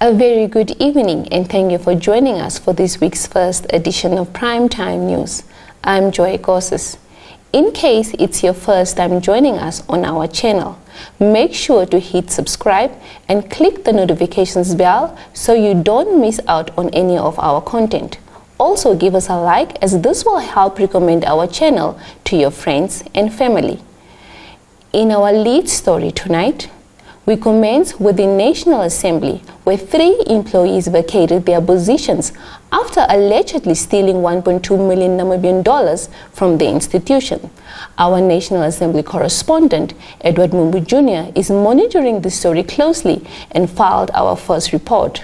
A very good evening and thank you for joining us for this week's first edition of Primetime News. I'm Joy Gosses. In case it's your first time joining us on our channel, make sure to hit subscribe and click the notifications bell so you don't miss out on any of our content. Also give us a like as this will help recommend our channel to your friends and family. In our lead story tonight, we commence with the National Assembly, where 3 employees vacated their positions after allegedly stealing $1.2 million Namibian dollars from the institution. Our National Assembly correspondent, Edward Mumbu Jr., is monitoring the story closely and filed our first report.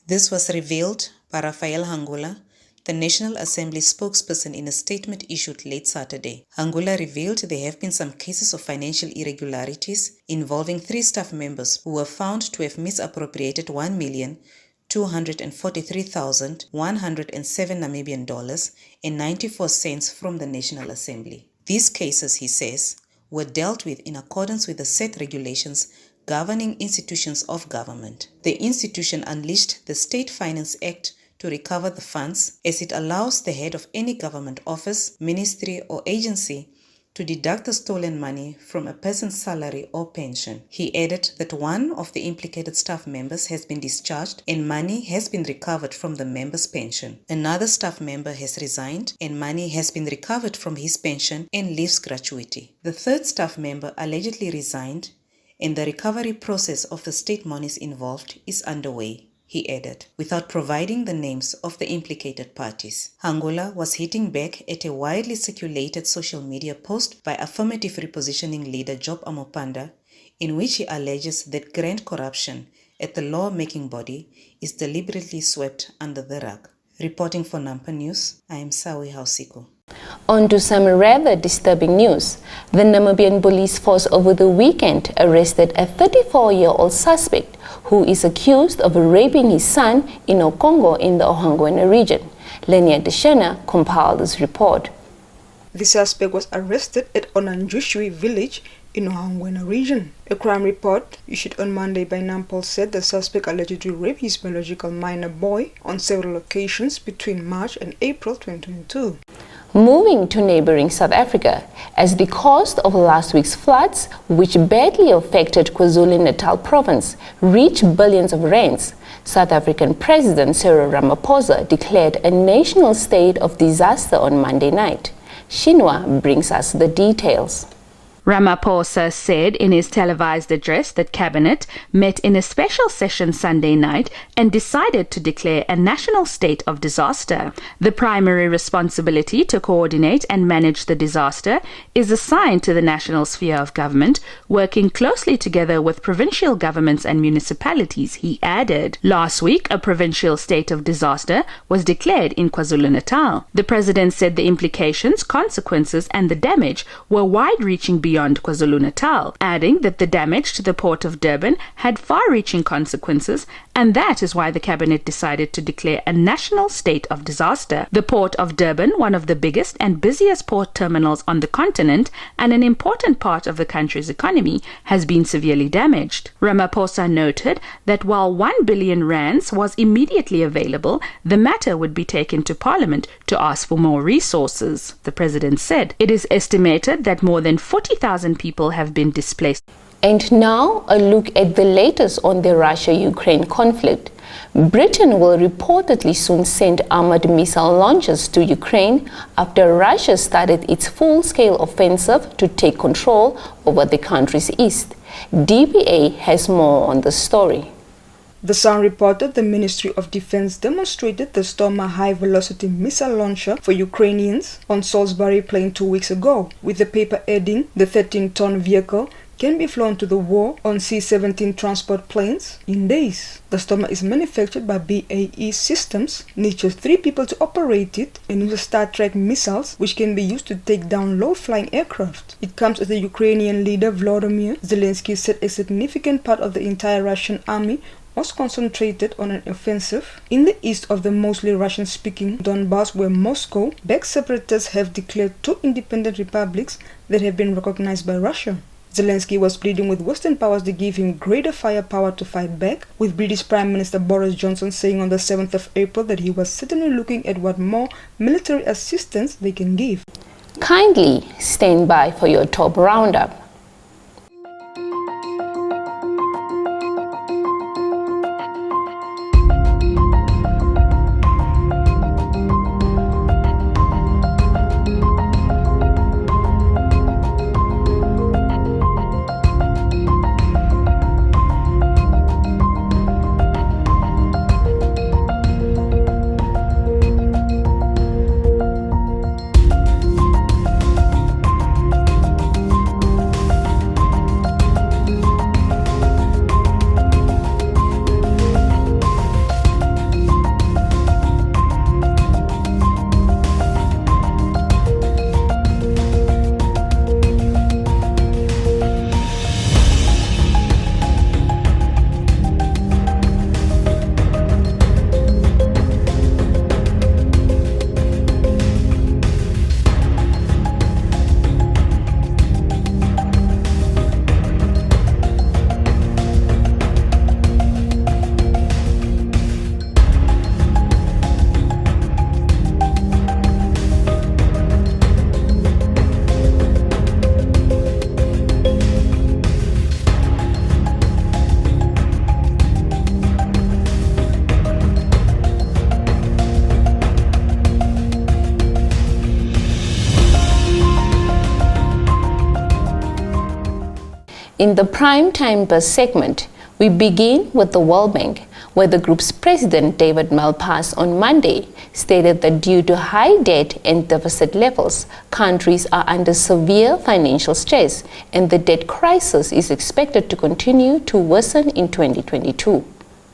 This was revealed by Raphael Hangula, the National Assembly spokesperson, in a statement issued late Saturday. Hangula revealed there have been some cases of financial irregularities involving 3 staff members who were found to have misappropriated $1,243,107 Namibian dollars and 94 cents from the National Assembly. These cases, he says, were dealt with in accordance with the set regulations governing institutions of government. The institution unleashed the State Finance Act to recover the funds, as it allows the head of any government office, ministry or agency to deduct the stolen money from a person's salary or pension. He added that one of the implicated staff members has been discharged and money has been recovered from the member's pension. Another staff member has resigned and money has been recovered from his pension and leaves gratuity. The 3rd staff member allegedly resigned and the recovery process of the state monies involved is underway, he added, without providing the names of the implicated parties. Hangula was hitting back at a widely circulated social media post by affirmative repositioning leader Job Amopanda, in which he alleges that grand corruption at the law-making body is deliberately swept under the rug. Reporting for Nampa News, I am Sawi Hausiko. On to some rather disturbing news. The Namibian police force over the weekend arrested a 34-year-old suspect who is accused of raping his son in Okongo in the Ohangwena region. Lenia Deshena compiled this report. The suspect was arrested at Onanjushui village in Ohangwena region. A crime report issued on Monday by Nampol said the suspect allegedly raped his biological minor boy on several occasions between March and April 2022. Moving to neighboring South Africa, as the cost of last week's floods, which badly affected KwaZulu-Natal province, reached billions of rands, South African President Cyril Ramaphosa declared a national state of disaster on Monday night. Shinwa brings us the details. Ramaphosa said in his televised address that Cabinet met in a special session Sunday night and decided to declare a national state of disaster. The primary responsibility to coordinate and manage the disaster is assigned to the national sphere of government, working closely together with provincial governments and municipalities, he added. Last week, a provincial state of disaster was declared in KwaZulu-Natal. The president said the implications, consequences, and the damage were wide-reaching beyond KwaZulu-Natal, adding that the damage to the port of Durban had far-reaching consequences, and that is why the cabinet decided to declare a national state of disaster. The port of Durban, one of the biggest and busiest port terminals on the continent and an important part of the country's economy, has been severely damaged. Ramaphosa noted that while 1 billion rands was immediately available, the matter would be taken to Parliament to ask for more resources. The president said it is estimated that more than 40,000 people have been displaced. And now a look at the latest on the Russia-Ukraine conflict. Britain will reportedly soon send armored missile launchers to Ukraine after Russia started its full-scale offensive to take control over the country's east. DPA has more on the story. The Sun reported the Ministry of Defense demonstrated the Stormer high-velocity missile launcher for Ukrainians on Salisbury Plain 2 weeks ago, with the paper adding the 13-ton vehicle can be flown to the war on C-17 transport planes in days. The Stormer is manufactured by BAE Systems, needs just 3 people to operate it, and uses Star Trek missiles which can be used to take down low-flying aircraft. It comes as the Ukrainian leader Volodymyr Zelensky said a significant part of the entire Russian army was concentrated on an offensive in the east of the mostly Russian-speaking Donbass, where Moscow-backed separatists have declared 2 independent republics that have been recognized by Russia. Zelensky was pleading with Western powers to give him greater firepower to fight back, with British Prime Minister Boris Johnson saying on the 7th of April that he was certainly looking at what more military assistance they can give. Kindly stand by for your top roundup. In the Prime Time Buzz segment, we begin with the World Bank, where the group's president, David Malpass, on Monday stated that due to high debt and deficit levels, countries are under severe financial stress, and the debt crisis is expected to continue to worsen in 2022.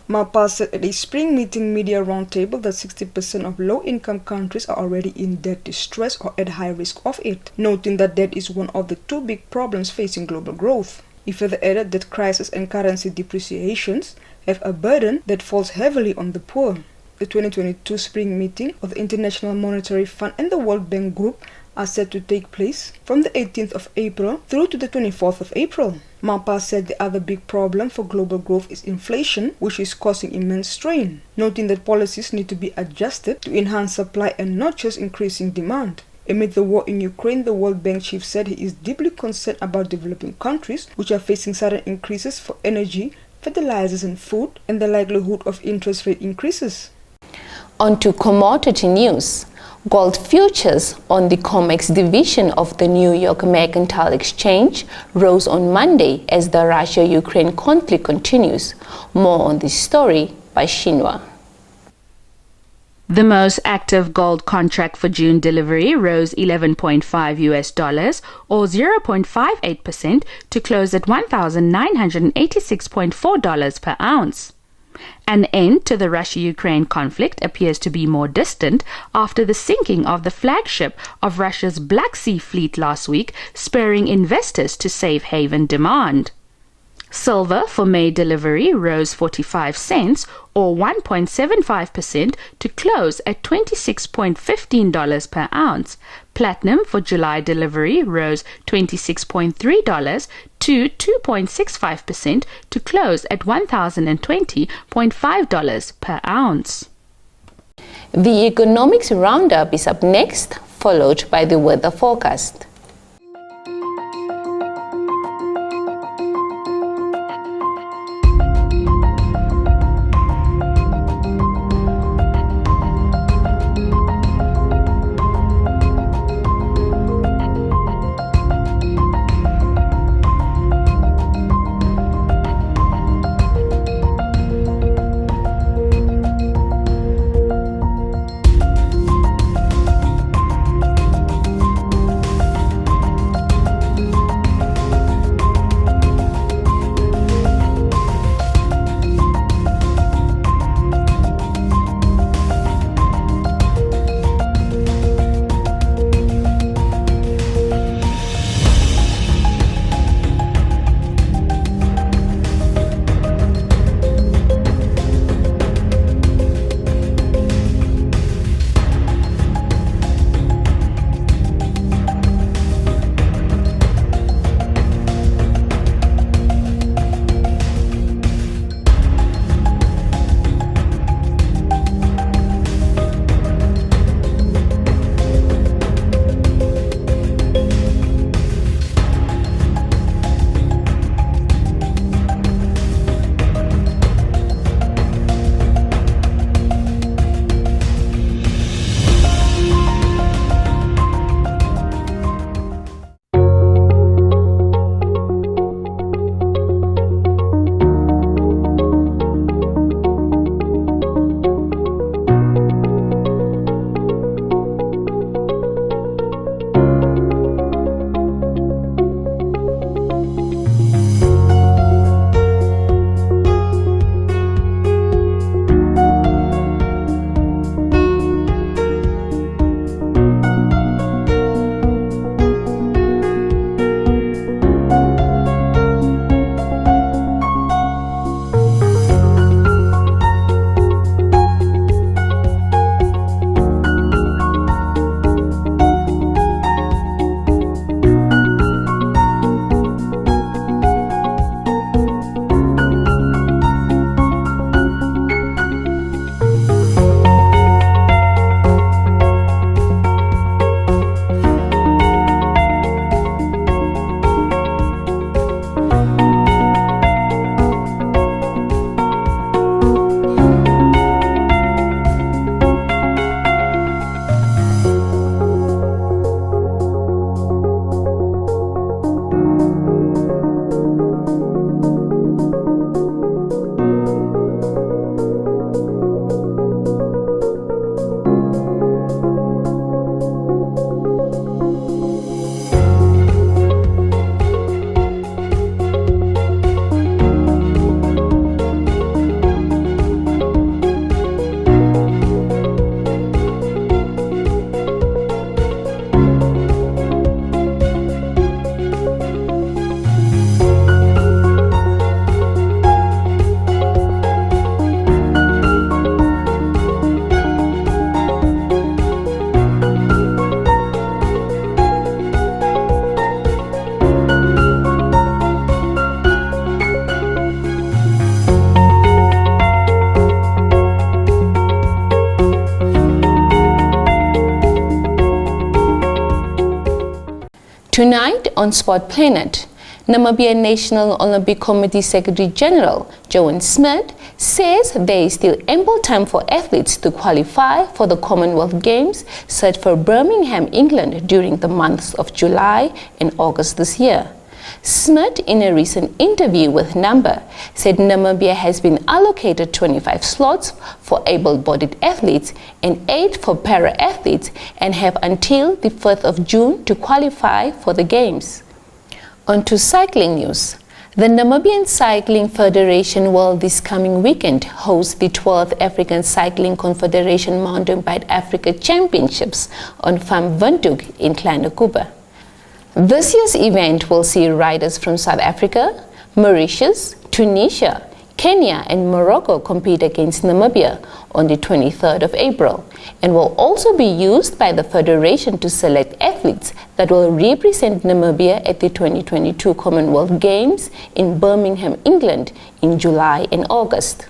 Malpass said at a spring meeting media roundtable that 60% of low-income countries are already in debt distress or at high risk of it, noting that debt is one of the two big problems facing global growth. He further added that crisis and currency depreciations have a burden that falls heavily on the poor. The 2022 spring meeting of the International Monetary Fund and the World Bank Group are set to take place from the 18th of April through to the 24th of April. Malpass said the other big problem for global growth is inflation, which is causing immense strain, noting that policies need to be adjusted to enhance supply and not just increasing demand. Amid the war in Ukraine, the World Bank chief said he is deeply concerned about developing countries which are facing sudden increases for energy, fertilizers and food, and the likelihood of interest rate increases. On to commodity news. Gold futures on the COMEX division of the New York Mercantile Exchange rose on Monday as the Russia-Ukraine conflict continues. More on this story by Shinwa. The most active gold contract for June delivery rose $11.5 or 0.58% to close at $1,986.4 per ounce. An end to the Russia-Ukraine conflict appears to be more distant after the sinking of the flagship of Russia's Black Sea Fleet last week, spurring investors to safe haven demand. Silver for May delivery rose 45 cents or 1.75% to close at $26.15 per ounce. Platinum for July delivery rose $26.3 to 2.65% to close at $1,020.5 per ounce. The economics roundup is up next, followed by the weather forecast. Tonight on Sport Planet, Namibia National Olympic Committee Secretary General Johan Smith says there is still ample time for athletes to qualify for the Commonwealth Games set for Birmingham, England during the months of July and August this year. Smith, in a recent interview with Number, said Namibia has been allocated 25 slots for able-bodied athletes and 8 for para-athletes and have until the 5th of June to qualify for the Games. On to cycling news. The Namibian Cycling Federation will this coming weekend host the 12th African Cycling Confederation Mountain Bike Africa Championships on Farm Windhoek in Kleine Kuba. This year's event will see riders from South Africa, Mauritius, Tunisia, Kenya and Morocco compete against Namibia on the 23rd of April and will also be used by the Federation to select athletes that will represent Namibia at the 2022 Commonwealth Games in Birmingham, England in July and August.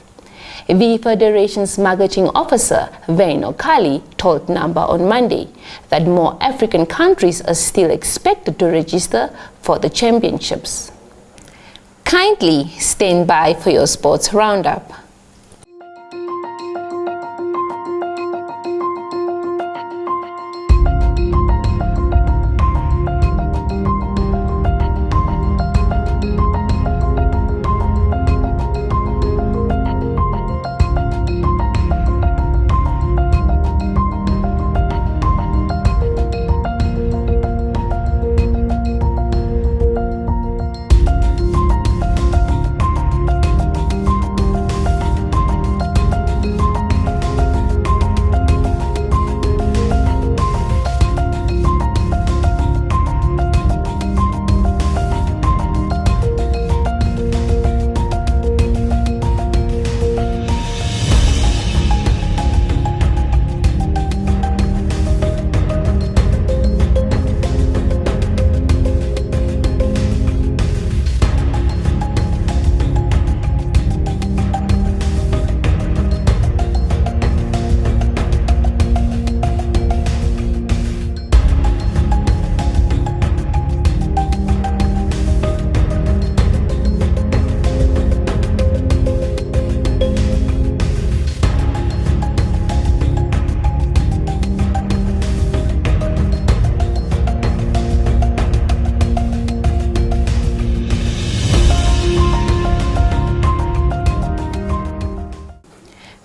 The Federation's marketing officer, Veino Kali, told Number on Monday that more African countries are still expected to register for the championships. Kindly stand by for your sports roundup.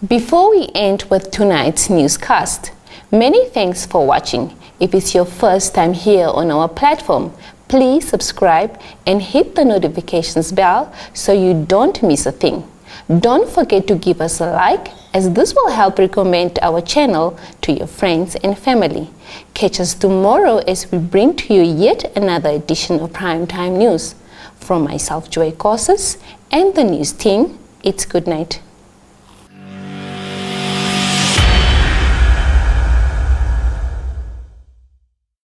Before we end with tonight's newscast, many thanks for watching. If it's your first time here on our platform, please subscribe and hit the notifications bell so you don't miss a thing. Don't forget to give us a like, as this will help recommend our channel to your friends and family. Catch us tomorrow as we bring to you yet another edition of Primetime News. From myself, Joy Courses, and the news team, it's good night.